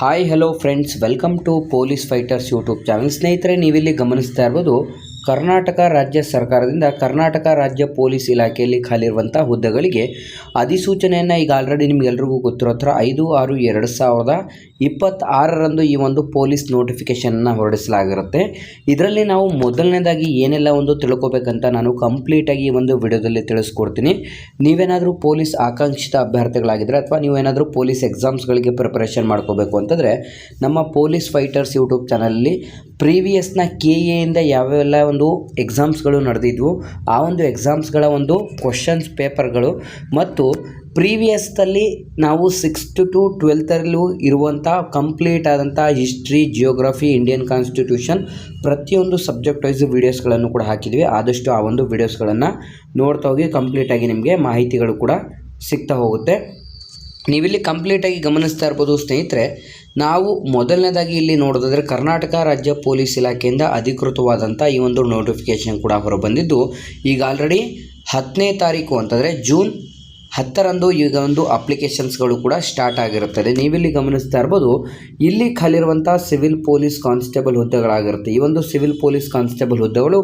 Hi hello friends, welcome to police fighters YouTube channel. ಸ್ನೇಹಿತರೆ, ನೀವಿಲ್ಲಿ ಗಮನಿಸ್ತಾ ಇರ್ಬೋದು, ಕರ್ನಾಟಕ ರಾಜ್ಯ ಸರ್ಕಾರದಿಂದ ಕರ್ನಾಟಕ ರಾಜ್ಯ ಪೊಲೀಸ್ ಇಲಾಖೆಯಲ್ಲಿ ಖಾಲಿರುವಂಥ ಹುದ್ದೆಗಳಿಗೆ ಅಧಿಸೂಚನೆಯನ್ನು ಈಗ ಆಲ್ರೆಡಿ ನಿಮಗೆಲ್ರಿಗೂ ಗೊತ್ತಿರೋ ಹತ್ರ 5/6/2026 ಈ ಒಂದು ಪೊಲೀಸ್ ನೋಟಿಫಿಕೇಷನ್ನ ಹೊರಡಿಸಲಾಗಿರುತ್ತೆ. ಇದರಲ್ಲಿ ನಾವು ಮೊದಲನೇದಾಗಿ ಏನೆಲ್ಲ ಒಂದು ತಿಳ್ಕೊಬೇಕಂತ ನಾನು ಕಂಪ್ಲೀಟಾಗಿ ಈ ಒಂದು ವಿಡಿಯೋದಲ್ಲಿ ತಿಳಿಸ್ಕೊಡ್ತೀನಿ. ನೀವೇನಾದರೂ ಪೊಲೀಸ್ ಆಕಾಂಕ್ಷಿತ ಅಭ್ಯರ್ಥಿಗಳಾಗಿದ್ದರೆ ಅಥವಾ ನೀವೇನಾದರೂ ಪೊಲೀಸ್ ಎಕ್ಸಾಮ್ಸ್ಗಳಿಗೆ ಪ್ರಿಪರೇಷನ್ ಮಾಡ್ಕೋಬೇಕು ಅಂತಂದರೆ ನಮ್ಮ ಪೊಲೀಸ್ ಫೈಟರ್ಸ್ ಯೂಟ್ಯೂಬ್ ಚಾನಲಲ್ಲಿ ಪ್ರೀವಿಯಸ್ನ KA ಯಾವೆಲ್ಲ ಒಂದು ಎಕ್ಸಾಮ್ಸ್ಗಳು ನಡೆದಿದ್ವು, ಆ ಒಂದು ಎಕ್ಸಾಮ್ಸ್ಗಳ ಒಂದು ಕ್ವಶನ್ಸ್ ಪೇಪರ್ಗಳು ಮತ್ತು ಪ್ರೀವಿಯಸ್ದಲ್ಲಿ ನಾವು 6th to 12th ಇರುವಂಥ ಕಂಪ್ಲೀಟ್ ಆದಂಥ ಹಿಸ್ಟ್ರಿ, ಜಿಯೋಗ್ರಫಿ, ಇಂಡಿಯನ್ ಕಾನ್ಸ್ಟಿಟ್ಯೂಷನ್ ಪ್ರತಿಯೊಂದು ಸಬ್ಜೆಕ್ಟ್ ವೈಸ್ ವೀಡಿಯೋಸ್ಗಳನ್ನು ಕೂಡ ಹಾಕಿದ್ವಿ. ಆದಷ್ಟು ಆ ಒಂದು ವೀಡಿಯೋಸ್ಗಳನ್ನು ನೋಡ್ತಾ ಹೋಗಿ ಕಂಪ್ಲೀಟಾಗಿ ನಿಮಗೆ ಮಾಹಿತಿಗಳು ಕೂಡ ಸಿಗ್ತಾ ಹೋಗುತ್ತೆ. ನೀವಿಲ್ಲಿ ಕಂಪ್ಲೀಟಾಗಿ ಗಮನಿಸ್ತಾ ಇರ್ಬೋದು ಸ್ನೇಹಿತರೆ. ನಾವು ಮೊದಲನೇದಾಗಿ ಇಲ್ಲಿ ನೋಡೋದಾದರೆ ಕರ್ನಾಟಕ ರಾಜ್ಯ ಪೊಲೀಸ್ ಇಲಾಖೆಯಿಂದ ಅಧಿಕೃತವಾದಂಥ ಈ ಒಂದು ನೋಟಿಫಿಕೇಷನ್ ಕೂಡ ಹೊರಬಂದಿದ್ದು, ಈಗ ಆಲ್ರೆಡಿ 10ನೇ ತಾರೀಕು ಅಂತಂದರೆ ಜೂನ್ 10ರಂದು ಈಗ ಒಂದು ಅಪ್ಲಿಕೇಶನ್ಸ್ಗಳು ಕೂಡ ಸ್ಟಾರ್ಟ್ ಆಗಿರುತ್ತದೆ. ನೀವಿಲ್ಲಿ ಗಮನಿಸ್ತಾ ಇರ್ಬೋದು, ಇಲ್ಲಿ ಖಾಲಿರುವಂಥ ಸಿವಿಲ್ ಪೊಲೀಸ್ ಕಾನ್ಸ್ಟೇಬಲ್ ಹುದ್ದೆಗಳಾಗಿರುತ್ತೆ. ಈ ಒಂದು ಸಿವಿಲ್ ಪೊಲೀಸ್ ಕಾನ್ಸ್ಟೇಬಲ್ ಹುದ್ದೆಗಳು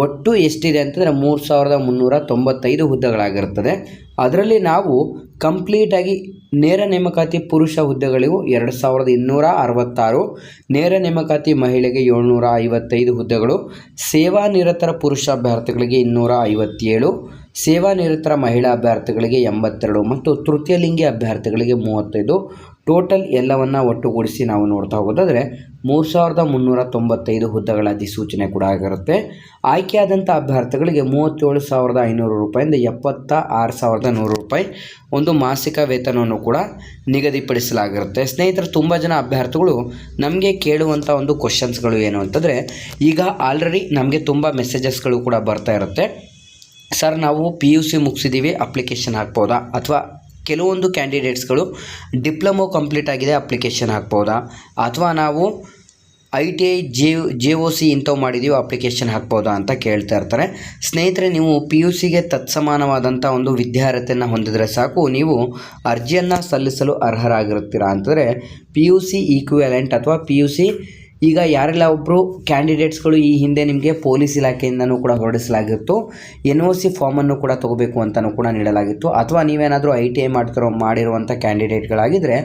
ಒಟ್ಟು ಎಷ್ಟಿದೆ ಅಂತಂದರೆ 3395 ಹುದ್ದೆಗಳಾಗಿರುತ್ತದೆ. ಅದರಲ್ಲಿ ನಾವು ಕಂಪ್ಲೀಟಾಗಿ ನೇರ ನೇಮಕಾತಿ ಪುರುಷ ಹುದ್ದೆಗಳಿಗೂ 2266, ನೇರ ನೇಮಕಾತಿ ಮಹಿಳೆಗೆ 755 ಹುದ್ದೆಗಳು, ಸೇವಾ ನಿರತರ ಪುರುಷ ಅಭ್ಯರ್ಥಿಗಳಿಗೆ 257, ಸೇವಾ ನಿರತರ ಮಹಿಳಾ ಅಭ್ಯರ್ಥಿಗಳಿಗೆ 82 ಮತ್ತು ತೃತೀಯ ಲಿಂಗಿ ಅಭ್ಯರ್ಥಿಗಳಿಗೆ 35. ಟೋಟಲ್ ಎಲ್ಲವನ್ನು ಒಟ್ಟುಗೂಡಿಸಿ ನಾವು ನೋಡ್ತಾ ಹೋಗೋದಾದರೆ 3395 ಹುದ್ದೆಗಳ ಅಧಿಸೂಚನೆ ಕೂಡ ಆಗಿರುತ್ತೆ. ಆಯ್ಕೆಯಾದಂಥ ಅಭ್ಯರ್ಥಿಗಳಿಗೆ 37,500 ರೂಪಾಯಿಂದ 76,100 ರೂಪಾಯಿ ಒಂದು ಮಾಸಿಕ ವೇತನವನ್ನು ಕೂಡ ನಿಗದಿಪಡಿಸಲಾಗಿರುತ್ತೆ. ಸ್ನೇಹಿತರೆ, ತುಂಬ ಜನ ಅಭ್ಯರ್ಥಿಗಳು ನಮಗೆ ಕೇಳುವಂಥ ಒಂದು ಕ್ವಶನ್ಸ್ಗಳು ಏನು ಅಂತಂದರೆ, ಈಗ ಆಲ್ರೆಡಿ ನಮಗೆ ತುಂಬ ಮೆಸೇಜಸ್ಗಳು ಕೂಡ ಬರ್ತಾ ಇರುತ್ತೆ. ಸರ್, ನಾವು PUC ಮುಗಿಸಿದ್ದೀವಿ, ಅಪ್ಲಿಕೇಶನ್ ಹಾಕ್ಬೋದಾ? ಅಥವಾ ಕೆಲವೊಂದು ಕ್ಯಾಂಡಿಡೇಟ್ಸ್ಗಳು ಡಿಪ್ಲೊಮೊ ಕಂಪ್ಲೀಟ್ ಆಗಿದೆ, ಅಪ್ಲಿಕೇಶನ್ ಹಾಕ್ಬೋದಾ? ಅಥವಾ ನಾವು ITI JOC ಇಂಥವು ಮಾಡಿದ್ದೀವಿ, ಅಪ್ಲಿಕೇಶನ್ ಹಾಕ್ಬೋದಾ ಅಂತ ಕೇಳ್ತಾ ಇರ್ತಾರೆ. ಸ್ನೇಹಿತರೆ, ನೀವು PUCಗೆ ತತ್ಸಮಾನವಾದಂಥ ಒಂದು ವಿದ್ಯಾರ್ಹತೆಯನ್ನು ಹೊಂದಿದರೆ ಸಾಕು, ನೀವು ಅರ್ಜಿಯನ್ನು ಸಲ್ಲಿಸಲು ಅರ್ಹರಾಗಿರ್ತೀರಾ. ಅಂತಂದರೆ PUC ಈಕ್ವಿವೆಲೆಂಟ್ ಅಥವಾ PUC ಈಗ ಯಾರೆಲ್ಲ ಒಬ್ಬರು ಕ್ಯಾಂಡಿಡೇಟ್ಸ್ಗಳು ಈ ಹಿಂದೆ ನಿಮಗೆ ಪೊಲೀಸ್ ಇಲಾಖೆಯಿಂದನೂ ಕೂಡ ಹೊರಡಿಸಲಾಗಿತ್ತು, NOC ಫಾರ್ಮನ್ನು ಕೂಡ ತೊಗೋಬೇಕು ಅಂತಲೂ ಕೂಡ ನೀಡಲಾಗಿತ್ತು. ಅಥವಾ ನೀವೇನಾದರೂ ITI ಮಾಡಿರುವಂಥ ಕ್ಯಾಂಡಿಡೇಟ್ಗಳಾಗಿದ್ದರೆ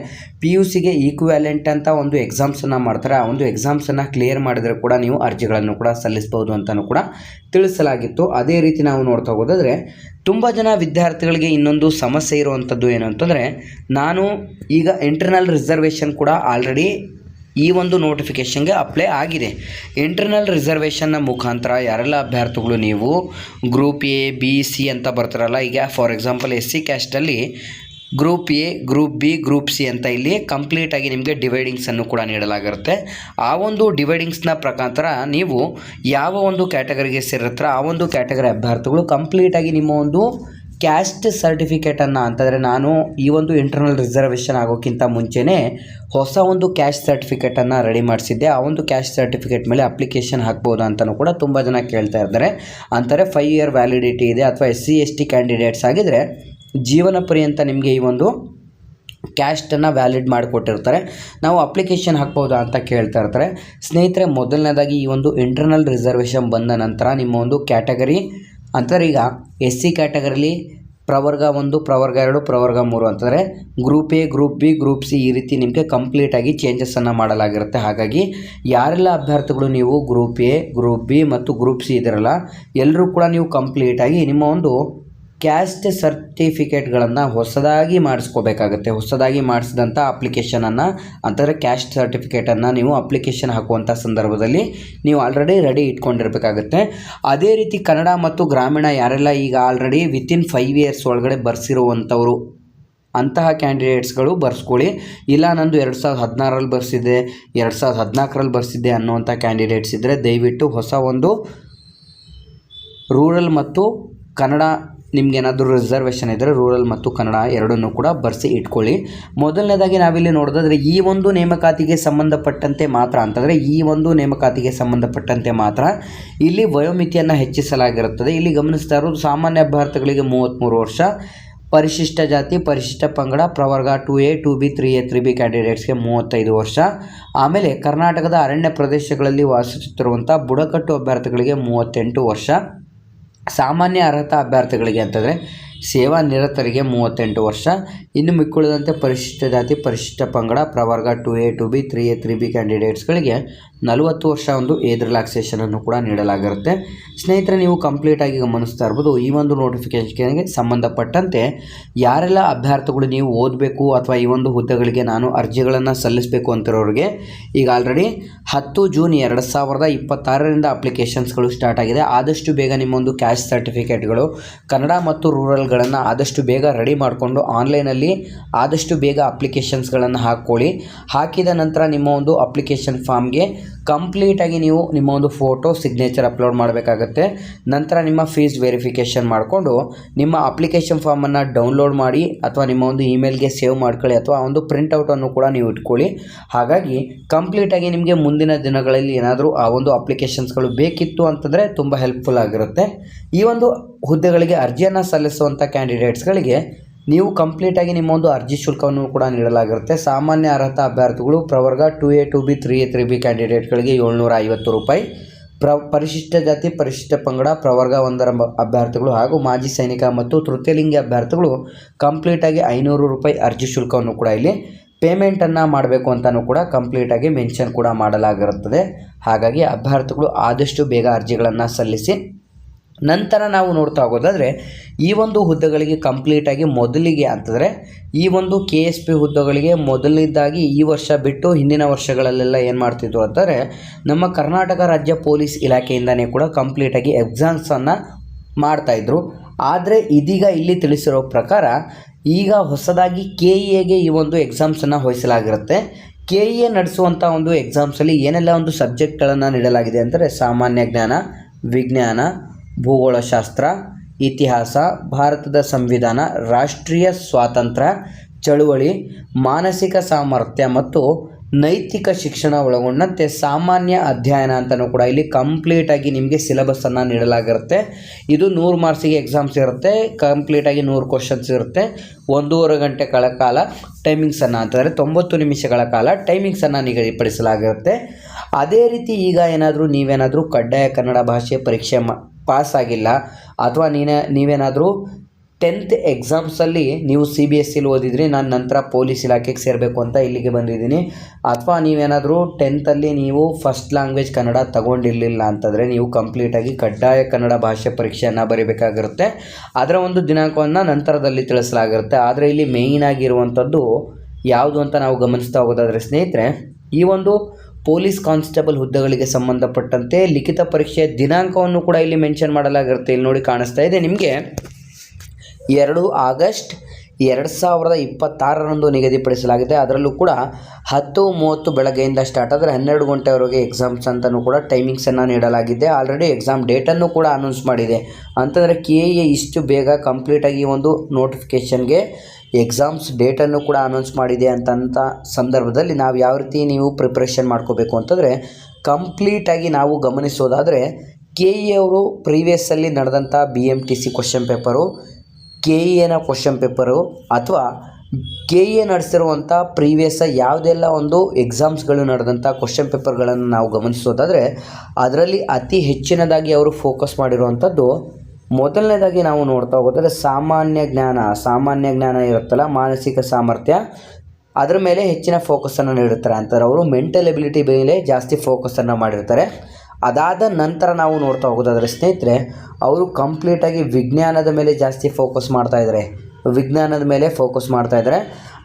PUCಗೆ ಈಕ್ವಿವೆಲೆಂಟ್ ಅಂತ ಒಂದು ಎಕ್ಸಾಮ್ಸನ್ನು ಮಾಡ್ತಾರೆ. ಆ ಒಂದು ಎಕ್ಸಾಮ್ಸನ್ನು ಕ್ಲಿಯರ್ ಮಾಡಿದರೆ ಕೂಡ ನೀವು ಅರ್ಜಿಗಳನ್ನು ಕೂಡ ಸಲ್ಲಿಸ್ಬೋದು ಅಂತಲೂ ಕೂಡ ತಿಳಿಸಲಾಗಿತ್ತು. ಅದೇ ರೀತಿ ನಾವು ನೋಡ್ತಾ ಹೋಗೋದಾದರೆ ತುಂಬ ಜನ ವಿದ್ಯಾರ್ಥಿಗಳಿಗೆ ಇನ್ನೊಂದು ಸಮಸ್ಯೆ ಇರುವಂಥದ್ದು ಏನು ಅಂತಂದರೆ, ನಾನು ಈಗ ಇಂಟರ್ನಲ್ ರಿಸರ್ವೇಷನ್ ಕೂಡ ಆಲ್ರೆಡಿ ಈ ಒಂದು ನೋಟಿಫಿಕೇಷನ್ಗೆ ಅಪ್ಲೈ ಆಗಿದೆ. ಇಂಟರ್ನಲ್ ರಿಸರ್ವೇಷನ್ನ ಮುಖಾಂತರ ಯಾರೆಲ್ಲ ಅಭ್ಯರ್ಥಿಗಳು ನೀವು ಗ್ರೂಪ್ A, B, C ಅಂತ ಬರ್ತಾರಲ್ಲ, ಈಗ ಫಾರ್ ಎಕ್ಸಾಂಪಲ್ SC ಕ್ಯಾಸ್ಟಲ್ಲಿ group A, group B, group C ಅಂತ ಇಲ್ಲಿ ಕಂಪ್ಲೀಟಾಗಿ ನಿಮಗೆ ಡಿವೈಡಿಂಗ್ಸನ್ನು ಕೂಡ ನೀಡಲಾಗಿರುತ್ತೆ. ಆ ಒಂದು ಡಿವೈಡಿಂಗ್ಸ್ನ ಪ್ರಕಾರ ನೀವು ಯಾವ ಒಂದು ಕ್ಯಾಟಗರಿಗೆ ಸೇರಿರ್ತಾರೆ ಆ ಒಂದು ಕ್ಯಾಟಗರಿ ಅಭ್ಯರ್ಥಿಗಳು ಕಂಪ್ಲೀಟಾಗಿ ನಿಮ್ಮ ಒಂದು ಕ್ಯಾಸ್ಟ್ ಸರ್ಟಿಫಿಕೇಟನ್ನು, ಅಂತಂದರೆ ನಾನು ಈ ಒಂದು ಇಂಟರ್ನಲ್ ರಿಸರ್ವೇಷನ್ ಆಗೋಕ್ಕಿಂತ ಮುಂಚೆನೇ ಹೊಸ ಒಂದು ಕ್ಯಾಸ್ಟ್ ಸರ್ಟಿಫಿಕೇಟನ್ನು ರೆಡಿ ಮಾಡಿಸಿದ್ದೆ. ಆ ಒಂದು ಕ್ಯಾಸ್ಟ್ ಸರ್ಟಿಫಿಕೇಟ್ ಮೇಲೆ ಅಪ್ಲಿಕೇಶನ್ ಹಾಕ್ಬೋದು ಅಂತಲೂ ಕೂಡ ತುಂಬ ಜನ ಕೇಳ್ತಾ ಇದ್ದಾರೆ. ಅಂತಾರೆ 5 year ವ್ಯಾಲಿಡಿಟಿ ಇದೆ. ಅಥವಾ SC ST ಕ್ಯಾಂಡಿಡೇಟ್ಸ್ ಆಗಿದ್ದರೆ ಜೀವನ ಪರ್ಯಂತ ನಿಮಗೆ ಈ ಒಂದು ಕ್ಯಾಸ್ಟನ್ನು ವ್ಯಾಲಿಡ್ ಮಾಡಿಕೊಟ್ಟಿರ್ತಾರೆ, ನಾವು ಅಪ್ಲಿಕೇಶನ್ ಹಾಕ್ಬೋದಾ ಅಂತ ಕೇಳ್ತಾ ಇರ್ತಾರೆ. ಸ್ನೇಹಿತರೆ, ಮೊದಲನೇದಾಗಿ ಈ ಒಂದು ಇಂಟರ್ನಲ್ ರಿಸರ್ವೇಷನ್ ಬಂದ ನಂತರ ನಿಮ್ಮ ಒಂದು ಕ್ಯಾಟಗರಿ ಅಂತಂದರೆ ಈಗ SC ಕ್ಯಾಟಗರಿಲಿ ಪ್ರವರ್ಗ 1, ಪ್ರವರ್ಗ 2, ಪ್ರವರ್ಗ 3 ಅಂತಂದರೆ group A, group B, group C ಈ ರೀತಿ ನಿಮಗೆ ಕಂಪ್ಲೀಟಾಗಿ ಚೇಂಜಸನ್ನು ಮಾಡಲಾಗಿರುತ್ತೆ. ಹಾಗಾಗಿ ಯಾರೆಲ್ಲ ಅಭ್ಯರ್ಥಿಗಳು ನೀವು ಗ್ರೂಪ್ A, ಗ್ರೂಪ್ B ಮತ್ತು ಗ್ರೂಪ್ C ಇದ್ದೀರಲ್ಲ, ಎಲ್ಲರೂ ಕೂಡ ನೀವು ಕಂಪ್ಲೀಟಾಗಿ ನಿಮ್ಮ ಒಂದು ಕ್ಯಾಸ್ಟ್ ಸರ್ಟಿಫಿಕೇಟ್ಗಳನ್ನು ಹೊಸದಾಗಿ ಮಾಡಿಸ್ಕೋಬೇಕಾಗುತ್ತೆ. ಹೊಸದಾಗಿ ಮಾಡಿಸಿದಂಥ ಅಪ್ಲಿಕೇಶನನ್ನು ಅಂತಂದರೆ ಕ್ಯಾಸ್ಟ್ ಸರ್ಟಿಫಿಕೇಟನ್ನು ನೀವು ಅಪ್ಲಿಕೇಶನ್ ಹಾಕುವಂಥ ಸಂದರ್ಭದಲ್ಲಿ ನೀವು ಆಲ್ರೆಡಿ ರೆಡಿ ಇಟ್ಕೊಂಡಿರಬೇಕಾಗುತ್ತೆ. ಅದೇ ರೀತಿ ಕನ್ನಡ ಮತ್ತು ಗ್ರಾಮೀಣ ಯಾರೆಲ್ಲ ಈಗ ಆಲ್ರೆಡಿ ವಿತಿನ್ 5 years ಒಳಗಡೆ ಬರ್ಸಿರುವಂಥವರು ಅಂತಹ ಕ್ಯಾಂಡಿಡೇಟ್ಸ್ಗಳು ಬರ್ಸ್ಕೊಳ್ಳಿ. ಇಲ್ಲ, ನಂದು 2016ರಲ್ಲಿ ಬರ್ಸಿದ್ದೆ, 2014ರಲ್ಲಿ ಬರ್ಸಿದ್ದೆ ಅನ್ನುವಂಥ ಕ್ಯಾಂಡಿಡೇಟ್ಸ್ ಇದ್ದರೆ ದಯವಿಟ್ಟು ಹೊಸ ಒಂದು ರೂರಲ್ ಮತ್ತು ಕನ್ನಡ ನಿಮಗೇನಾದರೂ ರಿಸರ್ವೇಷನ್ ಇದ್ದರೆ ರೂರಲ್ ಮತ್ತು ಕನ್ನಡ ಎರಡನ್ನೂ ಕೂಡ ಬರೆಸಿ ಇಟ್ಕೊಳ್ಳಿ. ಮೊದಲನೇದಾಗಿ ನಾವಿಲ್ಲಿ ನೋಡೋದಾದರೆ ಈ ಒಂದು ನೇಮಕಾತಿಗೆ ಸಂಬಂಧಪಟ್ಟಂತೆ ಮಾತ್ರ ಇಲ್ಲಿ ವಯೋಮಿತಿಯನ್ನು ಹೆಚ್ಚಿಸಲಾಗಿರುತ್ತದೆ. ಇಲ್ಲಿ ಗಮನಿಸ್ತಾ ಇರೋದು ಸಾಮಾನ್ಯ ಅಭ್ಯರ್ಥಿಗಳಿಗೆ 33 ವರ್ಷ, ಪರಿಶಿಷ್ಟ ಜಾತಿ ಪರಿಶಿಷ್ಟ ಪಂಗಡ ಪ್ರವರ್ಗ 2A 2B 3A 3B ಕ್ಯಾಂಡಿಡೇಟ್ಸ್ಗೆ 35 ವರ್ಷ. ಆಮೇಲೆ ಕರ್ನಾಟಕದ ಅರಣ್ಯ ಪ್ರದೇಶಗಳಲ್ಲಿ ವಾಸಿಸುತ್ತಿರುವಂಥ ಬುಡಕಟ್ಟು ಅಭ್ಯರ್ಥಿಗಳಿಗೆ 38 ವರ್ಷ. ಸಾಮಾನ್ಯ ಅರ್ಹತಾ ಅಭ್ಯರ್ಥಿಗಳಿಗೆ ಅಂತಂದರೆ ಸೇವಾ ನಿರತರಿಗೆ 38 ವರ್ಷ. ಇನ್ನು ಮಿಕ್ಕುಳಿದಂತೆ ಪರಿಶಿಷ್ಟ ಜಾತಿ ಪರಿಶಿಷ್ಟ ಪಂಗಡ ಪ್ರವರ್ಗ 2A 2B 3A 3B ಕ್ಯಾಂಡಿಡೇಟ್ಸ್ಗಳಿಗೆ 40 ವರ್ಷ ಒಂದು ಏಜ್ ರಿಲ್ಯಾಕ್ಸೇಷನನ್ನು ಕೂಡ ನೀಡಲಾಗಿರುತ್ತೆ. ಸ್ನೇಹಿತರೆ, ನೀವು ಕಂಪ್ಲೀಟಾಗಿ ಗಮನಿಸ್ತಾ ಇರ್ಬೋದು, ಈ ಒಂದು ನೋಟಿಫಿಕೇಷನ್ಗೆ ಸಂಬಂಧಪಟ್ಟಂತೆ ಯಾರೆಲ್ಲ ಅಭ್ಯರ್ಥಿಗಳು ನೀವು ಓದಬೇಕು ಅಥವಾ ಈ ಒಂದು ಹುದ್ದೆಗಳಿಗೆ ನಾನು ಅರ್ಜಿಗಳನ್ನು ಸಲ್ಲಿಸಬೇಕು ಅಂತಿರೋರಿಗೆ ಈಗ ಆಲ್ರೆಡಿ 10 ಜೂನ್ 2026ರಿಂದ ಅಪ್ಲಿಕೇಶನ್ಸ್ಗಳು ಸ್ಟಾರ್ಟ್ ಆಗಿದೆ. ಆದಷ್ಟು ಬೇಗ ನಿಮ್ಮೊಂದು ಕ್ಯಾಸ್ಟ್ ಸರ್ಟಿಫಿಕೇಟ್ಗಳು ಕನ್ನಡ ಮತ್ತು ರೂರಲ್ಗಳನ್ನು ಆದಷ್ಟು ಬೇಗ ರೆಡಿ ಮಾಡಿಕೊಂಡು ಆನ್ಲೈನಲ್ಲಿ ಆದಷ್ಟು ಬೇಗ ಅಪ್ಲಿಕೇಶನ್ಸ್ಗಳನ್ನು ಹಾಕ್ಕೊಳ್ಳಿ. ಹಾಕಿದ ನಂತರ ನಿಮ್ಮ ಒಂದು ಅಪ್ಲಿಕೇಶನ್ ಫಾರ್ಮ್ಗೆ ಕಂಪ್ಲೀಟಾಗಿ ನೀವು ನಿಮ್ಮ ಒಂದು ಫೋಟೋ ಸಿಗ್ನೇಚರ್ ಅಪ್ಲೋಡ್ ಮಾಡಬೇಕಾಗತ್ತೆ. ನಂತರ ನಿಮ್ಮ ಫೀಸ್ ವೆರಿಫಿಕೇಷನ್ ಮಾಡಿಕೊಂಡು ನಿಮ್ಮ ಅಪ್ಲಿಕೇಶನ್ ಫಾರ್ಮನ್ನು ಡೌನ್ಲೋಡ್ ಮಾಡಿ ಅಥವಾ ನಿಮ್ಮ ಒಂದು ಇಮೇಲ್ಗೆ ಸೇವ್ ಮಾಡ್ಕೊಳ್ಳಿ ಅಥವಾ ಒಂದು ಪ್ರಿಂಟೌಟನ್ನು ಕೂಡ ನೀವು ಇಟ್ಕೊಳ್ಳಿ. ಹಾಗಾಗಿ ಕಂಪ್ಲೀಟಾಗಿ ನಿಮಗೆ ಮುಂದಿನ ದಿನಗಳಲ್ಲಿ ಏನಾದರೂ ಆ ಒಂದು ಅಪ್ಲಿಕೇಶನ್ಸ್ಗಳು ಬೇಕಿತ್ತು ಅಂತಂದರೆ ತುಂಬ ಹೆಲ್ಪ್ಫುಲ್ ಆಗಿರುತ್ತೆ. ಈ ಒಂದು ಹುದ್ದೆಗಳಿಗೆ ಅರ್ಜಿಯನ್ನು ಸಲ್ಲಿಸುವಂಥ ಕ್ಯಾಂಡಿಡೇಟ್ಸ್ಗಳಿಗೆ ನೀವು ಕಂಪ್ಲೀಟಾಗಿ ನಿಮ್ಮ ಒಂದು ಅರ್ಜಿ ಶುಲ್ಕವನ್ನು ಕೂಡ ನೀಡಲಾಗಿರುತ್ತೆ. ಸಾಮಾನ್ಯ ಅರ್ಹತಾ ಅಭ್ಯರ್ಥಿಗಳು ಪ್ರವರ್ಗ 2A 2B 3A 3B ಕ್ಯಾಂಡಿಡೇಟ್ಗಳಿಗೆ 750 ರೂಪಾಯಿ. ಪರಿಶಿಷ್ಟ ಜಾತಿ ಪರಿಶಿಷ್ಟ ಪಂಗಡ ಪ್ರವರ್ಗ 1ರ ಅಭ್ಯರ್ಥಿಗಳು ಹಾಗೂ ಮಾಜಿ ಸೈನಿಕ ಮತ್ತು ತೃತೀಯಲಿಂಗಿ ಅಭ್ಯರ್ಥಿಗಳು ಕಂಪ್ಲೀಟಾಗಿ 500 ರೂಪಾಯಿ ಅರ್ಜಿ ಶುಲ್ಕವನ್ನು ಕೂಡ ಇಲ್ಲಿ ಪೇಮೆಂಟನ್ನು ಮಾಡಬೇಕು ಅಂತಲೂ ಕೂಡ ಕಂಪ್ಲೀಟಾಗಿ ಮೆನ್ಷನ್ ಕೂಡ ಮಾಡಲಾಗಿರುತ್ತದೆ. ಹಾಗಾಗಿ ಅಭ್ಯರ್ಥಿಗಳು ಆದಷ್ಟು ಬೇಗ ಅರ್ಜಿಗಳನ್ನು ಸಲ್ಲಿಸಿ. ನಂತರ ನಾವು ನೋಡ್ತಾ ಹೋಗೋದಾದರೆ ಈ ಒಂದು ಹುದ್ದೆಗಳಿಗೆ ಕಂಪ್ಲೀಟಾಗಿ ಮೊದಲಿಗೆ ಅಂತಂದರೆ ಈ ಒಂದು KSP ಹುದ್ದೆಗಳಿಗೆ ಮೊದಲನೇದಾಗಿ ಈ ವರ್ಷ ಬಿಟ್ಟು ಹಿಂದಿನ ವರ್ಷಗಳಲ್ಲೆಲ್ಲ ಏನು ಮಾಡ್ತಿದ್ರು ಅಂತಂದರೆ ನಮ್ಮ ಕರ್ನಾಟಕ ರಾಜ್ಯ ಪೊಲೀಸ್ ಇಲಾಖೆಯಿಂದನೇ ಕೂಡ ಕಂಪ್ಲೀಟಾಗಿ ಎಕ್ಸಾಮ್ಸನ್ನು ಮಾಡ್ತಾಯಿದ್ರು. ಆದರೆ ಇದೀಗ ಇಲ್ಲಿ ತಿಳಿಸಿರೋ ಪ್ರಕಾರ ಈಗ ಹೊಸದಾಗಿ KEAಗೆ ಈ ಒಂದು ಎಕ್ಸಾಮ್ಸನ್ನು ವಹಿಸಲಾಗಿರುತ್ತೆ. KEA ನಡೆಸುವಂಥ ಒಂದು ಎಕ್ಸಾಮ್ಸಲ್ಲಿ ಏನೆಲ್ಲ ಒಂದು ಸಬ್ಜೆಕ್ಟ್ಗಳನ್ನು ನೀಡಲಾಗಿದೆ ಅಂದರೆ ಸಾಮಾನ್ಯ ಜ್ಞಾನ, ವಿಜ್ಞಾನ, ಭೂಗೋಳಶಾಸ್ತ್ರ, ಇತಿಹಾಸ, ಭಾರತದ ಸಂವಿಧಾನ, ರಾಷ್ಟ್ರೀಯ ಸ್ವಾತಂತ್ರ್ಯ ಚಳುವಳಿ, ಮಾನಸಿಕ ಸಾಮರ್ಥ್ಯ ಮತ್ತು ನೈತಿಕ ಶಿಕ್ಷಣ ಒಳಗೊಂಡಂತೆ ಸಾಮಾನ್ಯ ಅಧ್ಯಯನ ಅಂತಲೂ ಕೂಡ ಇಲ್ಲಿ ಕಂಪ್ಲೀಟಾಗಿ ನಿಮಗೆ ಸಿಲೆಬಸ್ಸನ್ನು ನೀಡಲಾಗಿರುತ್ತೆ. ಇದು 100 ಮಾರ್ಕ್ಸಿಗೆ ಎಕ್ಸಾಮ್ಸ್ ಇರುತ್ತೆ. ಕಂಪ್ಲೀಟಾಗಿ 100 ಕ್ವಶನ್ಸ್ ಇರುತ್ತೆ. 1.5 ಗಂಟೆಗಳ ಕಾಲ ಟೈಮಿಂಗ್ಸನ್ನು ಅಂತಂದರೆ 90 ನಿಮಿಷಗಳ ಕಾಲ ಟೈಮಿಂಗ್ಸನ್ನು ನಿಗದಿಪಡಿಸಲಾಗಿರುತ್ತೆ. ಅದೇ ರೀತಿ ಈಗ ನೀವೇನಾದರೂ ಕಡ್ಡಾಯ ಕನ್ನಡ ಭಾಷೆ ಪರೀಕ್ಷೆ ಪಾಸ್ ಆಗಿಲ್ಲ ಅಥವಾ ನೀವೇನಾದರೂ 10th ಎಕ್ಸಾಮ್ಸಲ್ಲಿ ನೀವು CBSEಲಿ ಓದಿದ್ರಿ, ನಾನು ನಂತರ ಪೊಲೀಸ್ ಇಲಾಖೆಗೆ ಸೇರಬೇಕು ಅಂತ ಇಲ್ಲಿಗೆ ಬಂದಿದ್ದೀನಿ, ಅಥವಾ ನೀವೇನಾದರೂ 10th ನೀವು ಫಸ್ಟ್ ಲ್ಯಾಂಗ್ವೇಜ್ ಕನ್ನಡ ತಗೊಂಡಿರಲಿಲ್ಲ ಅಂತಂದರೆ ನೀವು ಕಂಪ್ಲೀಟಾಗಿ ಕಡ್ಡಾಯ ಕನ್ನಡ ಭಾಷೆ ಪರೀಕ್ಷೆಯನ್ನು ಬರೀಬೇಕಾಗಿರುತ್ತೆ. ಅದರ ಒಂದು ದಿನಾಂಕವನ್ನು ನಂತರದಲ್ಲಿ ತಿಳಿಸಲಾಗಿರುತ್ತೆ. ಆದರೆ ಇಲ್ಲಿ ಮೇಯ್ನ್ ಆಗಿರುವಂಥದ್ದು ಯಾವುದು ಅಂತ ನಾವು ಗಮನಿಸ್ತಾ ಹೋಗೋದಾದರೆ ಸ್ನೇಹಿತರೆ, ಈ ಒಂದು ಪೊಲೀಸ್ ಕಾನ್ಸ್ಟೇಬಲ್ ಹುದ್ದೆಗಳಿಗೆ ಸಂಬಂಧಪಟ್ಟಂತೆ ಲಿಖಿತ ಪರೀಕ್ಷೆಯ ದಿನಾಂಕವನ್ನು ಕೂಡ ಇಲ್ಲಿ ಮೆನ್ಷನ್ ಮಾಡಲಾಗಿರುತ್ತೆ. ಇಲ್ಲಿ ನೋಡಿ ಕಾಣಿಸ್ತಾ ಇದೆ ನಿಮಗೆ 2 ಆಗಸ್ಟ್ 2026ರಂದು ನಿಗದಿಪಡಿಸಲಾಗಿದೆ. ಅದರಲ್ಲೂ ಕೂಡ 10:30 ಬೆಳಗ್ಗೆಯಿಂದ ಸ್ಟಾರ್ಟ್ ಆದರೆ 12 ಗಂಟೆವರೆಗೆ ಎಕ್ಸಾಮ್ಸ್ ಅಂತಲೂ ಕೂಡ ಟೈಮಿಂಗ್ಸನ್ನು ನೀಡಲಾಗಿದೆ. ಆಲ್ರೆಡಿ ಎಕ್ಸಾಮ್ ಡೇಟನ್ನು ಕೂಡ ಅನೌನ್ಸ್ ಮಾಡಿದೆ. ಅಂತಂದರೆ KEA ಇಷ್ಟು ಬೇಗ ಕಂಪ್ಲೀಟಾಗಿ ಒಂದು ನೋಟಿಫಿಕೇಷನ್ಗೆ ಎಕ್ಸಾಮ್ಸ್ ಡೇಟನ್ನು ಕೂಡ ಅನೌನ್ಸ್ ಮಾಡಿದೆ ಅಂತಂಥ ಸಂದರ್ಭದಲ್ಲಿ ನಾವು ಯಾವ ರೀತಿ ನೀವು ಪ್ರಿಪ್ರೇಷನ್ ಮಾಡ್ಕೋಬೇಕು ಅಂತಂದರೆ ಕಂಪ್ಲೀಟಾಗಿ ನಾವು ಗಮನಿಸೋದಾದರೆ KEA ಅವರು ಪ್ರೀವಿಯಸ್ಸಲ್ಲಿ ನಡೆದಂಥ BMTC ಕ್ವಶನ್ ಪೇಪರು, KEAನ ಕ್ವಶನ್ ಪೇಪರು ಅಥವಾ KEA ನಡೆಸಿರುವಂಥ ಪ್ರೀವಿಯಸ್ ಯಾವುದೆಲ್ಲ ಒಂದು ಎಕ್ಸಾಮ್ಸ್ಗಳು ನಡೆದಂಥ ಕ್ವಶನ್ ಪೇಪರ್ಗಳನ್ನು ನಾವು ಗಮನಿಸೋದಾದರೆ ಅದರಲ್ಲಿ ಅತಿ ಹೆಚ್ಚಿನದಾಗಿ ಅವರು ಫೋಕಸ್ ಮಾಡಿರುವಂಥದ್ದು ಮೊದಲನೇದಾಗಿ ನಾವು ನೋಡ್ತಾ ಹೋಗೋದಾದರೆ ಸಾಮಾನ್ಯ ಜ್ಞಾನ ಇರುತ್ತಲ್ಲ, ಮಾನಸಿಕ ಸಾಮರ್ಥ್ಯ, ಅದರ ಮೇಲೆ ಹೆಚ್ಚಿನ ಫೋಕಸನ್ನು ನೀಡುತ್ತಾರೆ ಅಂತಾರೆ. ಅವರು ಮೆಂಟಲ್ ಎಬಿಲಿಟಿ ಮೇಲೆ ಜಾಸ್ತಿ ಫೋಕಸನ್ನು ಮಾಡಿರ್ತಾರೆ. ಅದಾದ ನಂತರ ನಾವು ನೋಡ್ತಾ ಹೋಗೋದಾದರೆ ಸ್ನೇಹಿತರೆ, ಅವರು ಕಂಪ್ಲೀಟಾಗಿ ವಿಜ್ಞಾನದ ಮೇಲೆ ಜಾಸ್ತಿ ಫೋಕಸ್ ಮಾಡ್ತಾಯಿದ್ದಾರೆ.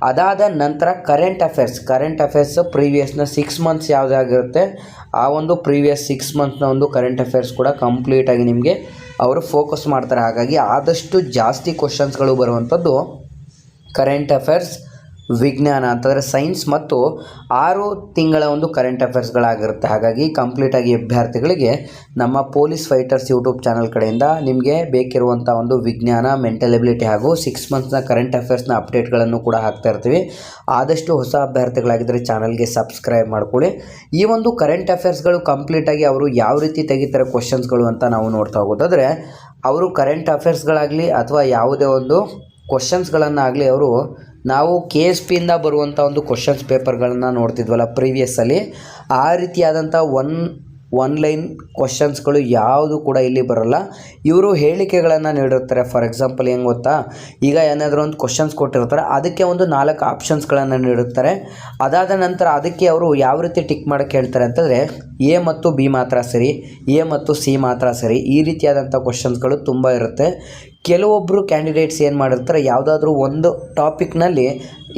ಅದಾದ ನಂತರ ಕರೆಂಟ್ ಅಫೇರ್ಸ್ ಪ್ರೀವಿಯಸ್ನ 6 ಮಂತ್ಸ್ ಯಾವುದಾಗಿರುತ್ತೆ ಆ ಒಂದು ಪ್ರೀವಿಯಸ್ 6 ಮಂತ್ಸ್ನ ಒಂದು ಕರೆಂಟ್ ಅಫೇರ್ಸ್ ಕೂಡ ಕಂಪ್ಲೀಟಾಗಿ ನಿಮಗೆ ಅವರು ಫೋಕಸ್ ಮಾಡ್ತಾರೆ. ಹಾಗಾಗಿ ಆದಷ್ಟು ಜಾಸ್ತಿ ಕ್ವಶನ್ಸ್ಗಳು ಬರುವಂಥದ್ದು ಕರೆಂಟ್ ಅಫೇರ್ಸ್, ವಿಜ್ಞಾನ ಅಂತಂದರೆ ಸೈನ್ಸ್ ಮತ್ತು 6 ತಿಂಗಳ ಒಂದು ಕರೆಂಟ್ ಅಫೇರ್ಸ್ಗಳಾಗಿರುತ್ತೆ. ಹಾಗಾಗಿ ಕಂಪ್ಲೀಟಾಗಿ ಅಭ್ಯರ್ಥಿಗಳಿಗೆ ನಮ್ಮ ಪೊಲೀಸ್ ಫೈಟರ್ಸ್ ಯೂಟ್ಯೂಬ್ ಚಾನಲ್ ಕಡೆಯಿಂದ ನಿಮಗೆ ಬೇಕಿರುವಂಥ ಒಂದು ವಿಜ್ಞಾನ, ಮೆಂಟಲ್ ಎಬಿಲಿಟಿ ಹಾಗೂ 6 ಮಂತ್ಸ್ನ ಕರೆಂಟ್ ಅಫೇರ್ಸ್ನ ಅಪ್ಡೇಟ್ಗಳನ್ನು ಕೂಡ ಹಾಕ್ತಾ ಇರ್ತೀವಿ. ಆದಷ್ಟು ಹೊಸ ಅಭ್ಯರ್ಥಿಗಳಾಗಿದ್ದರೆ ಚಾನಲ್ಗೆ ಸಬ್ಸ್ಕ್ರೈಬ್ ಮಾಡ್ಕೊಳ್ಳಿ. ಈ ಒಂದು ಕರೆಂಟ್ ಅಫೇರ್ಸ್ಗಳು ಕಂಪ್ಲೀಟಾಗಿ ಅವರು ಯಾವ ರೀತಿ ತೆಗಿತಾರೆ ಕ್ವಶನ್ಸ್ಗಳು ಅಂತ ನಾವು ನೋಡ್ತಾ ಹೋಗೋದಾದರೆ ಅವರು ಕರೆಂಟ್ ಅಫೇರ್ಸ್ಗಳಾಗಲಿ ಅಥವಾ ಯಾವುದೇ ಒಂದು ಕ್ವಶನ್ಸ್ಗಳನ್ನಾಗಲಿ ಅವರು ನಾವು KSPಯಿಂದ ಬರುವಂಥ ಒಂದು ಕ್ವಶನ್ಸ್ ಪೇಪರ್ಗಳನ್ನು ನೋಡ್ತಿದ್ವಲ್ಲ ಪ್ರೀವಿಯಸ್ಸಲ್ಲಿ, ಆ ರೀತಿಯಾದಂಥ ಒನ್ ಲೈನ್ ಕ್ವಶನ್ಸ್ಗಳು ಯಾವುದು ಕೂಡ ಇಲ್ಲಿ ಬರೋಲ್ಲ. ಇವರು ಹೇಳಿಕೆಗಳನ್ನು ನೀಡಿರ್ತಾರೆ. ಫಾರ್ ಎಕ್ಸಾಂಪಲ್ ಹೆಂಗೆ ಗೊತ್ತಾ, ಈಗ ಏನಾದರೂ ಒಂದು ಕ್ವಶನ್ಸ್ ಕೊಟ್ಟಿರ್ತಾರೆ, ಅದಕ್ಕೆ ಒಂದು 4 ಆಪ್ಷನ್ಸ್ಗಳನ್ನು ನೀಡಿರ್ತಾರೆ. ಅದಾದ ನಂತರ ಅದಕ್ಕೆ ಅವರು ಯಾವ ರೀತಿ ಟಿಕ್ ಮಾಡೋಕ್ಕೆ ಹೇಳ್ತಾರೆ ಅಂತಂದರೆ A ಮತ್ತು B ಮಾತ್ರ ಸರಿ, A ಮತ್ತು C ಮಾತ್ರ ಸರಿ, ಈ ರೀತಿಯಾದಂಥ ಕ್ವಶನ್ಸ್ಗಳು ತುಂಬ ಇರುತ್ತೆ. ಕೆಲವೊಬ್ಬರು ಕ್ಯಾಂಡಿಡೇಟ್ಸ್ ಏನು ಮಾಡಿರ್ತಾರೆ, ಯಾವುದಾದ್ರೂ ಒಂದು ಟಾಪಿಕ್ನಲ್ಲಿ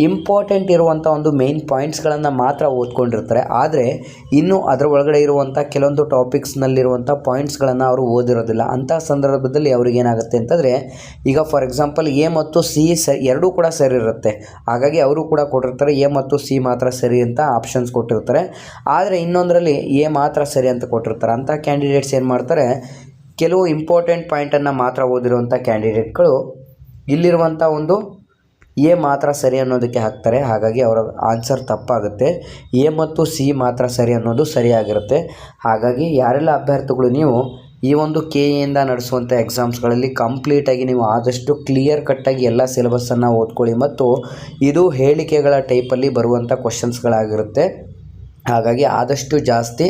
ಇಂಪಾರ್ಟೆಂಟ್ ಇರುವಂಥ ಒಂದು ಮೇನ್ ಪಾಯಿಂಟ್ಸ್ಗಳನ್ನು ಮಾತ್ರ ಓದ್ಕೊಂಡಿರ್ತಾರೆ. ಆದರೆ ಇನ್ನು ಅದರ ಒಳಗಡೆ ಇರುವಂಥ ಕೆಲವೊಂದು ಟಾಪಿಕ್ಸ್ನಲ್ಲಿರುವಂಥ ಪಾಯಿಂಟ್ಸ್ಗಳನ್ನು ಅವರು ಓದಿರೋದಿಲ್ಲ. ಅಂಥ ಸಂದರ್ಭದಲ್ಲಿ ಅವ್ರಿಗೇನಾಗುತ್ತೆ ಅಂತಂದರೆ, ಈಗ ಫಾರ್ ಎಕ್ಸಾಂಪಲ್ A ಮತ್ತು C ಎರಡೂ ಕೂಡ ಸರಿ ಇರುತ್ತೆ. ಹಾಗಾಗಿ ಅವರು ಕೂಡ ಕೊಟ್ಟಿರ್ತಾರೆ A ಮತ್ತು C ಮಾತ್ರ ಸರಿ ಅಂತ ಆಪ್ಷನ್ಸ್ ಕೊಟ್ಟಿರ್ತಾರೆ. ಆದರೆ ಇನ್ನೊಂದರಲ್ಲಿ A ಮಾತ್ರ ಸರಿ ಅಂತ ಕೊಟ್ಟಿರ್ತಾರೆ. ಅಂಥ ಕ್ಯಾಂಡಿಡೇಟ್ಸ್ ಏನು ಮಾಡ್ತಾರೆ, ಕೆಲವು ಇಂಪಾರ್ಟೆಂಟ್ ಪಾಯಿಂಟನ್ನು ಮಾತ್ರ ಓದಿರುವಂಥ ಕ್ಯಾಂಡಿಡೇಟ್ಗಳು ಇಲ್ಲಿರುವಂಥ ಒಂದು A ಮಾತ್ರ ಸರಿ ಅನ್ನೋದಕ್ಕೆ ಹಾಕ್ತಾರೆ. ಹಾಗಾಗಿ ಅವರ ಆನ್ಸರ್ ತಪ್ಪಾಗುತ್ತೆ. A ಮತ್ತು C ಮಾತ್ರ ಸರಿ ಅನ್ನೋದು ಸರಿಯಾಗಿರುತ್ತೆ. ಹಾಗಾಗಿ ಯಾರೆಲ್ಲ ಅಭ್ಯರ್ಥಿಗಳು ನೀವು ಈ ಒಂದು KEಯಿಂದ ನಡೆಸುವಂಥ ಎಕ್ಸಾಮ್ಸ್ಗಳಲ್ಲಿ ಕಂಪ್ಲೀಟಾಗಿ ನೀವು ಆದಷ್ಟು ಕ್ಲಿಯರ್ ಕಟ್ಟಾಗಿ ಎಲ್ಲ ಸಿಲೆಬಸ್ಸನ್ನು ಓದ್ಕೊಳ್ಳಿ. ಮತ್ತು ಇದು ಹೇಳಿಕೆಗಳ ಟೈಪಲ್ಲಿ ಬರುವಂಥ ಕ್ವಶನ್ಸ್ಗಳಾಗಿರುತ್ತೆ. ಹಾಗಾಗಿ ಆದಷ್ಟು ಜಾಸ್ತಿ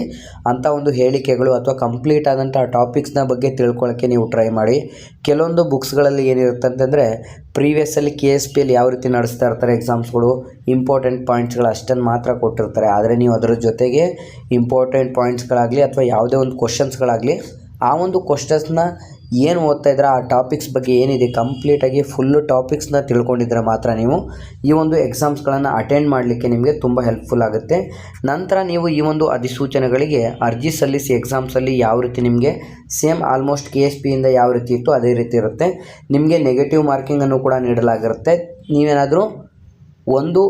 ಅಂಥ ಒಂದು ಹೇಳಿಕೆಗಳು ಅಥವಾ ಕಂಪ್ಲೀಟ್ ಆದಂಥ ಟಾಪಿಕ್ಸ್ನ ಬಗ್ಗೆ ತಿಳ್ಕೊಳ್ಳೋಕ್ಕೆ ನೀವು ಟ್ರೈ ಮಾಡಿ. ಕೆಲವೊಂದು ಬುಕ್ಸ್ಗಳಲ್ಲಿ ಏನಿರುತ್ತೆ ಅಂತಂದರೆ, ಪ್ರೀವಿಯಸ್ಸಲ್ಲಿ KSPಯಲ್ಲಿ ಯಾವ ರೀತಿ ನಡೆಸ್ತಾ ಇರ್ತಾರೆ ಎಕ್ಸಾಮ್ಸ್ಗಳು, ಇಂಪಾರ್ಟೆಂಟ್ ಪಾಯಿಂಟ್ಸ್ಗಳು ಅಷ್ಟನ್ನು ಮಾತ್ರ ಕೊಟ್ಟಿರ್ತಾರೆ. ಆದರೆ ನೀವು ಅದರ ಜೊತೆಗೆ ಇಂಪಾರ್ಟೆಂಟ್ ಪಾಯಿಂಟ್ಸ್ಗಳಾಗಲಿ ಅಥವಾ ಯಾವುದೇ ಒಂದು ಕ್ವಶನ್ಸ್ಗಳಾಗಲಿ, ಆ ಒಂದು ಕ್ವಶನ್ಸ್ನ ಏನು ಓದ್ತಾ ಇದ್ರೆ ಆ ಟಾಪಿಕ್ಸ್ ಬಗ್ಗೆ ಏನಿದೆ ಕಂಪ್ಲೀಟಾಗಿ ಫುಲ್ಲು ಟಾಪಿಕ್ಸ್ನ ತಿಳ್ಕೊಂಡಿದ್ರೆ ಮಾತ್ರ ನೀವು ಈ ಒಂದು ಎಕ್ಸಾಮ್ಸ್ಗಳನ್ನು ಅಟೆಂಡ್ ಮಾಡಲಿಕ್ಕೆ ನಿಮಗೆ ತುಂಬ ಹೆಲ್ಪ್ಫುಲ್ ಆಗುತ್ತೆ. ನಂತರ ನೀವು ಈ ಒಂದು ಅಧಿಸೂಚನೆಗಳಿಗೆ ಅರ್ಜಿ ಸಲ್ಲಿಸಿ ಎಕ್ಸಾಮ್ಸಲ್ಲಿ ಯಾವ ರೀತಿ ನಿಮಗೆ ಸೇಮ್ ಆಲ್ಮೋಸ್ಟ್ KSPಯಿಂದ ಯಾವ ರೀತಿ ಇತ್ತು ಅದೇ ರೀತಿ ಇರುತ್ತೆ. ನಿಮಗೆ ನೆಗೆಟಿವ್ ಮಾರ್ಕಿಂಗನ್ನು ಕೂಡ ನೀಡಲಾಗಿರುತ್ತೆ. ನೀವೇನಾದರೂ ಒಂದು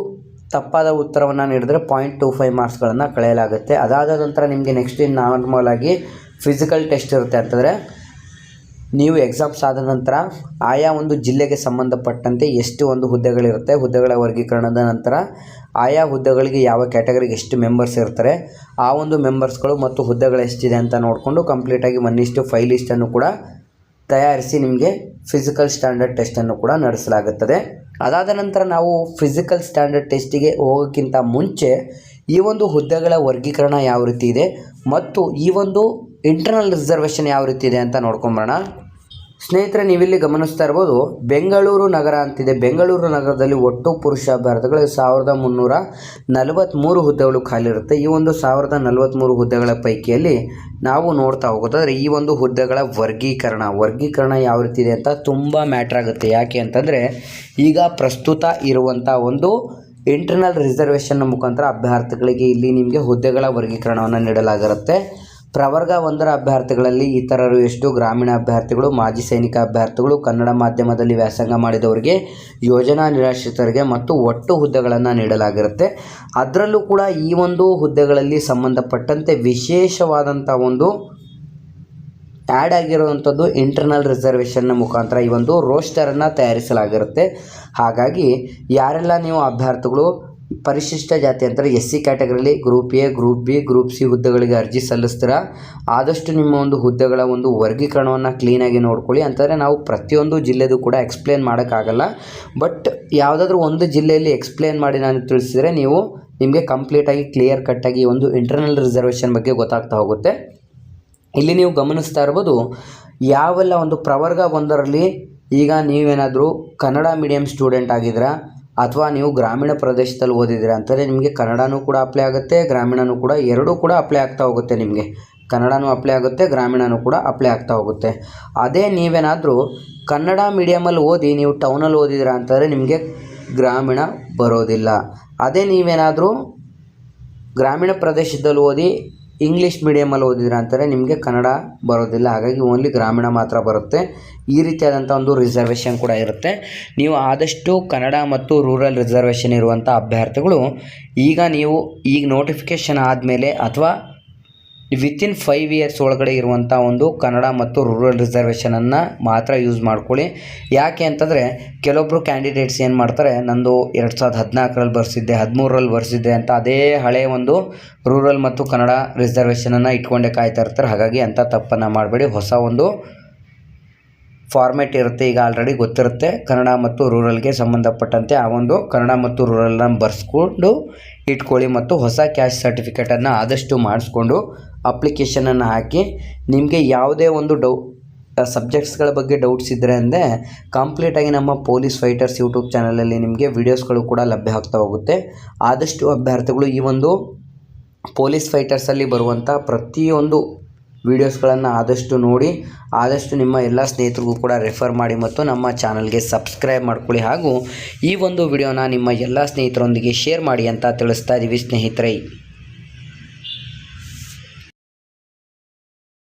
ತಪ್ಪಾದ ಉತ್ತರವನ್ನು ನೀಡಿದ್ರೆ 0.25 ಮಾರ್ಕ್ಸ್ಗಳನ್ನು ಕಳೆಯಲಾಗುತ್ತೆ. ಅದಾದ ನಂತರ ನಿಮಗೆ ನೆಕ್ಸ್ಟ್ ನಾರ್ಮಲ್ ಆಗಿ ಫಿಸಿಕಲ್ ಟೆಸ್ಟ್ ಇರುತ್ತೆ. ಅಂತಂದರೆ ನೀವು ಎಕ್ಸಾಮ್ಸ್ ಆದ ನಂತರ ಆಯಾ ಒಂದು ಜಿಲ್ಲೆಗೆ ಸಂಬಂಧಪಟ್ಟಂತೆ ಎಷ್ಟು ಒಂದು ಹುದ್ದೆಗಳಿರುತ್ತೆ, ಹುದ್ದೆಗಳ ವರ್ಗೀಕರಣದ ನಂತರ ಆಯಾ ಹುದ್ದೆಗಳಿಗೆ ಯಾವ ಕ್ಯಾಟಗರಿಗೆ ಎಷ್ಟು ಮೆಂಬರ್ಸ್ ಇರ್ತಾರೆ, ಆ ಒಂದು ಮೆಂಬರ್ಸ್ಗಳು ಮತ್ತು ಹುದ್ದೆಗಳು ಎಷ್ಟಿದೆ ಅಂತ ನೋಡಿಕೊಂಡು ಕಂಪ್ಲೀಟಾಗಿ 1:5 ಲಿಸ್ಟನ್ನು ಕೂಡ ತಯಾರಿಸಿ ನಿಮಗೆ ಫಿಸಿಕಲ್ ಸ್ಟ್ಯಾಂಡರ್ಡ್ ಟೆಸ್ಟನ್ನು ಕೂಡ ನಡೆಸಲಾಗುತ್ತದೆ. ಅದಾದ ನಂತರ ನಾವು ಫಿಸಿಕಲ್ ಸ್ಟ್ಯಾಂಡರ್ಡ್ ಟೆಸ್ಟಿಗೆ ಹೋಗೋಕ್ಕಿಂತ ಮುಂಚೆ ಈ ಒಂದು ಹುದ್ದೆಗಳ ವರ್ಗೀಕರಣ ಯಾವ ರೀತಿ ಇದೆ ಮತ್ತು ಈ ಒಂದು ಇಂಟರ್ನಲ್ ರಿಸರ್ವೇಷನ್ ಯಾವ ರೀತಿ ಇದೆ ಅಂತ ನೋಡ್ಕೊಂಬರೋಣ. ಸ್ನೇಹಿತರೆ, ನೀವಿಲ್ಲಿ ಗಮನಿಸ್ತಾ ಇರ್ಬೋದು, ಬೆಂಗಳೂರು ನಗರ ಅಂತಿದೆ. ಬೆಂಗಳೂರು ನಗರದಲ್ಲಿ ಒಟ್ಟು ಪುರುಷ ಅಭ್ಯರ್ಥಿಗಳು 1343 ಹುದ್ದೆಗಳು ಖಾಲಿ ಇರುತ್ತೆ. ಈ ಒಂದು 1043 ಹುದ್ದೆಗಳ ಪೈಕಿಯಲ್ಲಿ ನಾವು ನೋಡ್ತಾ ಹೋಗೋದಾದರೆ ಈ ಒಂದು ಹುದ್ದೆಗಳ ವರ್ಗೀಕರಣ ಯಾವ ರೀತಿ ಇದೆ ಅಂತ ತುಂಬ ಮ್ಯಾಟ್ರ್ ಆಗುತ್ತೆ. ಯಾಕೆ ಅಂತಂದರೆ, ಈಗ ಪ್ರಸ್ತುತ ಇರುವಂಥ ಒಂದು ಇಂಟರ್ನಲ್ ರಿಸರ್ವೇಷನ್ನ ಮುಖಾಂತರ ಅಭ್ಯರ್ಥಿಗಳಿಗೆ ಇಲ್ಲಿ ನಿಮಗೆ ಹುದ್ದೆಗಳ ವರ್ಗೀಕರಣವನ್ನು ನೀಡಲಾಗಿರುತ್ತೆ. ಪ್ರವರ್ಗ 1ರ ಅಭ್ಯರ್ಥಿಗಳಲ್ಲಿ ಇತರರು ಎಷ್ಟು, ಗ್ರಾಮೀಣ ಅಭ್ಯರ್ಥಿಗಳು, ಮಾಜಿ ಸೈನಿಕ ಅಭ್ಯರ್ಥಿಗಳು, ಕನ್ನಡ ಮಾಧ್ಯಮದಲ್ಲಿ ವ್ಯಾಸಂಗ ಮಾಡಿದವರಿಗೆ, ಯೋಜನಾ ನಿರಾಶ್ರಿತರಿಗೆ ಮತ್ತು ಒಟ್ಟು ಹುದ್ದೆಗಳನ್ನು ನೀಡಲಾಗಿರುತ್ತೆ. ಅದರಲ್ಲೂ ಕೂಡ ಈ ಒಂದು ಹುದ್ದೆಗಳಲ್ಲಿ ಸಂಬಂಧಪಟ್ಟಂತೆ ವಿಶೇಷವಾದಂಥ ಒಂದು ಆ್ಯಡ್ ಆಗಿರುವಂಥದ್ದು ಇಂಟರ್ನಲ್ ರಿಸರ್ವೇಷನ್ನ ಮುಖಾಂತರ ಈ ಒಂದು ರೋಸ್ಟರನ್ನು ತಯಾರಿಸಲಾಗಿರುತ್ತೆ. ಹಾಗಾಗಿ ಯಾರೆಲ್ಲ ನೀವು ಅಭ್ಯರ್ಥಿಗಳು ಪರಿಶಿಷ್ಟ ಜಾತಿ ಅಂತಾರೆ SC ಕ್ಯಾಟಗರಿಲಿ group A, group B, group C ಹುದ್ದೆಗಳಿಗೆ ಅರ್ಜಿ ಸಲ್ಲಿಸ್ತೀರಾ, ಆದಷ್ಟು ನಿಮ್ಮ ಒಂದು ಹುದ್ದೆಗಳ ಒಂದು ವರ್ಗೀಕರಣವನ್ನು ಕ್ಲೀನಾಗಿ ನೋಡ್ಕೊಳ್ಳಿ. ಅಂತಂದರೆ ನಾವು ಪ್ರತಿಯೊಂದು ಜಿಲ್ಲೆದು ಕೂಡ ಎಕ್ಸ್ಪ್ಲೇನ್ ಮಾಡೋಕ್ಕಾಗಲ್ಲ. ಬಟ್ ಯಾವುದಾದ್ರೂ ಒಂದು ಜಿಲ್ಲೆಯಲ್ಲಿ ಎಕ್ಸ್ಪ್ಲೇನ್ ಮಾಡಿ ನಾನು ತಿಳಿಸಿದರೆ ನೀವು ನಿಮಗೆ ಕಂಪ್ಲೀಟಾಗಿ ಕ್ಲಿಯರ್ ಕಟ್ಟಾಗಿ ಒಂದು ಇಂಟರ್ನಲ್ ರಿಸರ್ವೇಷನ್ ಬಗ್ಗೆ ಗೊತ್ತಾಗ್ತಾ ಹೋಗುತ್ತೆ. ಇಲ್ಲಿ ನೀವು ಗಮನಿಸ್ತಾ ಇರ್ಬೋದು, ಯಾವೆಲ್ಲ ಒಂದು ಪ್ರವರ್ಗ 1ರಲ್ಲಿ ಈಗ ನೀವೇನಾದರೂ ಕನ್ನಡ ಮೀಡಿಯಂ ಸ್ಟೂಡೆಂಟ್ ಆಗಿದ್ದೀರಾ ಅಥವಾ ನೀವು ಗ್ರಾಮೀಣ ಪ್ರದೇಶದಲ್ಲಿ ಓದಿದ್ದೀರಾ ಅಂತಂದರೆ ನಿಮಗೆ ಕನ್ನಡನೂ ಕೂಡ ಅಪ್ಲೈ ಆಗುತ್ತೆ, ಗ್ರಾಮೀಣನೂ ಕೂಡ, ಎರಡೂ ಕೂಡ ಅಪ್ಲೈ ಆಗ್ತಾ ಹೋಗುತ್ತೆ. ನಿಮಗೆ ಕನ್ನಡನೂ ಅಪ್ಲೈ ಆಗುತ್ತೆ, ಗ್ರಾಮೀಣನೂ ಕೂಡ ಅಪ್ಲೈ ಆಗ್ತಾ ಹೋಗುತ್ತೆ. ಅದೇ ನೀವೇನಾದರೂ ಕನ್ನಡ ಮೀಡಿಯಮಲ್ಲಿ ಓದಿ ನೀವು ಟೌನಲ್ಲಿ ಓದಿದ್ದೀರಾ ಅಂತಂದರೆ ನಿಮಗೆ ಗ್ರಾಮೀಣ ಬರೋದಿಲ್ಲ. ಅದೇ ನೀವೇನಾದರೂ ಗ್ರಾಮೀಣ ಪ್ರದೇಶದಲ್ಲಿ ಓದಿ ಇಂಗ್ಲೀಷ್ ಮೀಡಿಯಮಲ್ಲಿ ಓದಿದ್ರೆ ಅಂತಾರೆ ನಿಮಗೆ ಕನ್ನಡ ಬರೋದಿಲ್ಲ. ಹಾಗಾಗಿ ಓನ್ಲಿ ಗ್ರಾಮೀಣ ಮಾತ್ರ ಬರುತ್ತೆ. ಈ ರೀತಿಯಾದಂಥ ಒಂದು ರಿಸರ್ವೇಷನ್ ಕೂಡ ಇರುತ್ತೆ. ನೀವು ಆದಷ್ಟು ಕನ್ನಡ ಮತ್ತು ರೂರಲ್ ರಿಸರ್ವೇಷನ್ ಇರುವಂಥ ಅಭ್ಯರ್ಥಿಗಳು ಈಗ ನೋಟಿಫಿಕೇಷನ್ ಆದಮೇಲೆ ಅಥವಾ ವಿತಿನ್ 5 ಇಯರ್ಸ್ ಒಳಗಡೆ ಇರುವಂಥ ಒಂದು ಕನ್ನಡ ಮತ್ತು ರೂರಲ್ ರಿಸರ್ವೇಷನನ್ನು ಮಾತ್ರ ಯೂಸ್ ಮಾಡ್ಕೊಳ್ಳಿ. ಯಾಕೆ ಅಂತಂದರೆ ಕೆಲವೊಬ್ಬರು ಕ್ಯಾಂಡಿಡೇಟ್ಸ್ ಏನು ಮಾಡ್ತಾರೆ, ನಂದು 2014ರಲ್ಲಿ ಬರ್ಸಿದ್ದೆ, 13ರಲ್ಲಿ ಬರ್ಸಿದ್ದೆ ಅಂತ ಅದೇ ಹಳೆಯ ಒಂದು ರೂರಲ್ ಮತ್ತು ಕನ್ನಡ ರಿಸರ್ವೇಷನನ್ನು ಇಟ್ಕೊಂಡೇ ಕಾಯ್ತಾ ಇರ್ತಾರೆ. ಹಾಗಾಗಿ ಅಂಥ ತಪ್ಪನ್ನು ಮಾಡಬೇಡಿ. ಹೊಸ ಒಂದು ಫಾರ್ಮ್ಯಾಟ್ ಇರುತ್ತೆ. ಈಗ ಆಲ್ರೆಡಿ ಗೊತ್ತಿರುತ್ತೆ ಕನ್ನಡ ಮತ್ತು ರೂರಲ್ಗೆ ಸಂಬಂಧಪಟ್ಟಂತೆ ಆ ಒಂದು ಕನ್ನಡ ಮತ್ತು ರೂರಲ್ನ ಬರ್ಸ್ಕೊಂಡು ಇಟ್ಕೊಳ್ಳಿ ಮತ್ತು ಹೊಸ ಕ್ಯಾಸ್ಟ್ ಸರ್ಟಿಫಿಕೇಟನ್ನು ಆದಷ್ಟು ಮಾಡಿಸ್ಕೊಂಡು ಅಪ್ಲಿಕೇಶನನ್ನು ಹಾಕಿ. ನಿಮಗೆ ಯಾವುದೇ ಒಂದು ಸಬ್ಜೆಕ್ಟ್ಸ್ಗಳ ಬಗ್ಗೆ ಡೌಟ್ಸ್ ಇದ್ದರೆ ಅಂದರೆ ಕಂಪ್ಲೀಟಾಗಿ ನಮ್ಮ ಪೊಲೀಸ್ ಫೈಟರ್ಸ್ ಯೂಟ್ಯೂಬ್ ಚಾನಲಲ್ಲಿ ನಿಮಗೆ ವೀಡಿಯೋಸ್ಗಳು ಕೂಡ ಲಭ್ಯ ಆಗ್ತಾ ಹೋಗುತ್ತೆ. ಆದಷ್ಟು ಅಭ್ಯರ್ಥಿಗಳು ಈ ಒಂದು ಪೊಲೀಸ್ ಫೈಟರ್ಸಲ್ಲಿ ಬರುವಂಥ ಪ್ರತಿಯೊಂದು ವೀಡಿಯೋಸ್ಗಳನ್ನು ಆದಷ್ಟು ನೋಡಿ, ಆದಷ್ಟು ನಿಮ್ಮ ಎಲ್ಲ ಸ್ನೇಹಿತರಿಗೂ ಕೂಡ ರೆಫರ್ ಮಾಡಿ ಮತ್ತು ನಮ್ಮ ಚಾನಲ್ಗೆ ಸಬ್ಸ್ಕ್ರೈಬ್ ಮಾಡ್ಕೊಳ್ಳಿ. ಹಾಗೂ ಈ ಒಂದು ವಿಡಿಯೋನ ನಿಮ್ಮ ಎಲ್ಲ ಸ್ನೇಹಿತರೊಂದಿಗೆ ಶೇರ್ ಮಾಡಿ ಅಂತ ತಿಳಿಸ್ತಾ ಇದ್ದೀವಿ ಸ್ನೇಹಿತರೆ.